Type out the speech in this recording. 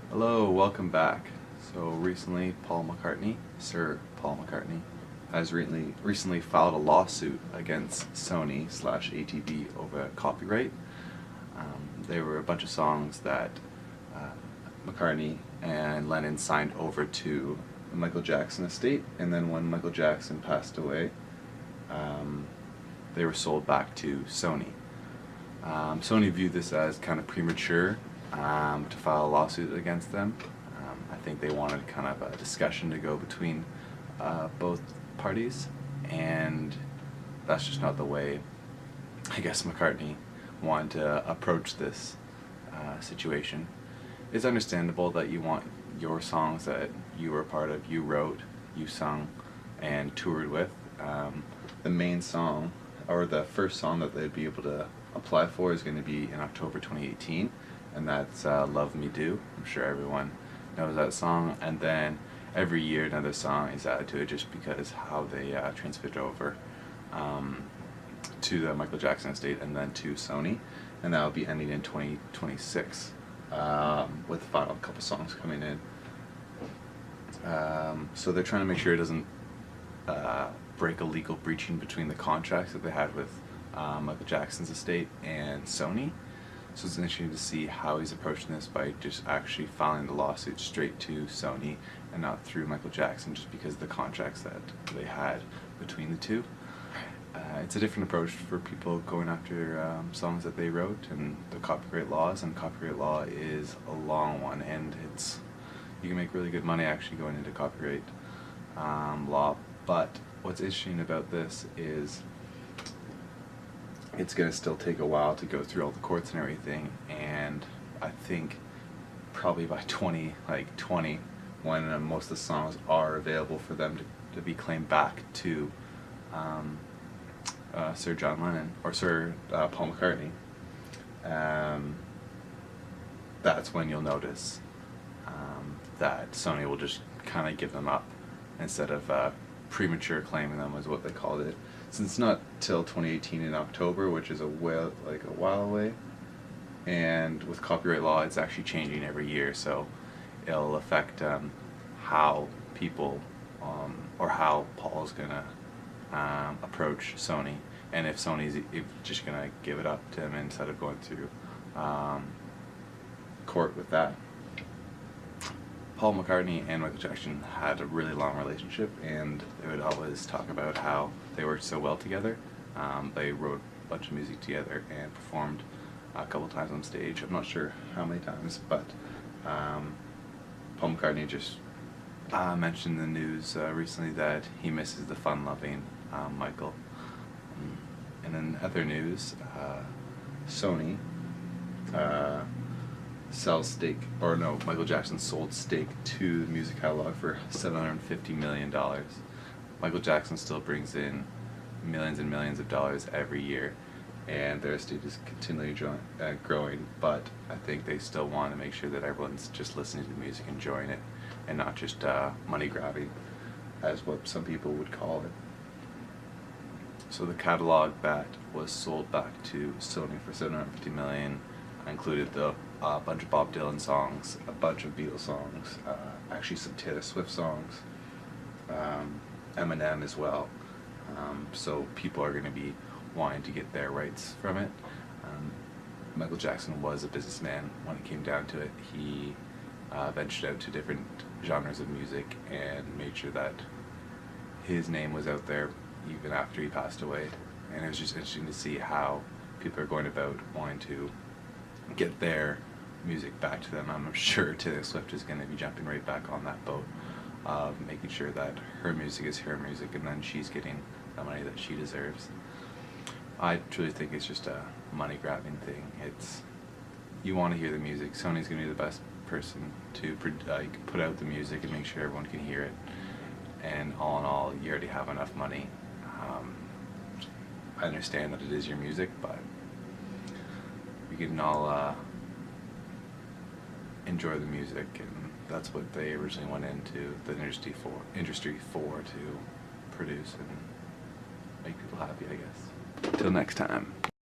Hello, welcome back. So recently, Sir Paul McCartney, has recently filed a lawsuit against Sony/ATV over copyright. There were a bunch of songs that McCartney and Lennon signed over to the Michael Jackson estate, and then when Michael Jackson passed away, they were sold back to Sony. Sony viewed this as kind of premature to file a lawsuit against them. I think they wanted kind of a discussion to go between both parties, and that's just not the way I guess McCartney wanted to approach this situation. It's understandable that you want your songs that you were a part of, you wrote, you sung, and toured with. The main song, or the first song that they'd be able to apply for, is going to be in October 2018, and that's Love Me Do. I'm sure everyone knows that song, and then every year another song is added to it just because how they transferred over to the Michael Jackson estate and then to Sony, and that will be ending in 2026 with the final couple songs coming in. So they're trying to make sure it doesn't break a legal breaching between the contracts that they had with Michael Jackson's estate and Sony. So it's interesting to see how he's approaching this by just actually filing the lawsuit straight to Sony and not through Michael Jackson, just because of the contracts that they had between the two. It's a different approach for people going after songs that they wrote and the copyright laws, and copyright law is a long one, and you can make really good money actually going into copyright law. But what's interesting about this is it's going to still take a while to go through all the courts and everything, and I think probably by 2020, when most of the songs are available for them to be claimed back to Sir John Lennon or Sir Paul McCartney, that's when you'll notice that Sony will just kind of give them up instead of premature claiming them, is what they called it. Since it's not till 2018 in October, which is a while away, and with copyright law it's actually changing every year, so it'll affect how people or how Paul's gonna approach Sony, and if Sony's just gonna give it up to him instead of going through court with that. Paul McCartney and Michael Jackson had a really long relationship, and they would always talk about how they worked so well together. They wrote a bunch of music together and performed a couple times on stage. I'm not sure how many times, but Paul McCartney just mentioned in the news recently that he misses the fun-loving Michael. And in other news, Sony Michael Jackson sold stake to the music catalog for $750 million. Michael Jackson still brings in millions and millions of dollars every year, and their estate is continually growing, but I think they still want to make sure that everyone's just listening to the music, enjoying it, and not just money grabbing, as what some people would call it. So the catalog that was sold back to Sony for $750 million included a bunch of Bob Dylan songs, a bunch of Beatles songs, actually some Taylor Swift songs, Eminem as well. So people are going to be wanting to get their rights from it. Michael Jackson was a businessman when it came down to it. He ventured out to different genres of music and made sure that his name was out there even after he passed away. And it was just interesting to see how people are going about wanting to get their music back to them. I'm sure Taylor Swift is going to be jumping right back on that boat of making sure that her music is her music, and then she's getting the money that she deserves. I truly think it's just a money grabbing thing. You want to hear the music. Sony's going to be the best person to put out the music and make sure everyone can hear it, and all in all, you already have enough money. I understand that it is your music, but we can all enjoy the music, and that's what they originally went into the industry for, to produce and make people happy, I guess. Till next time.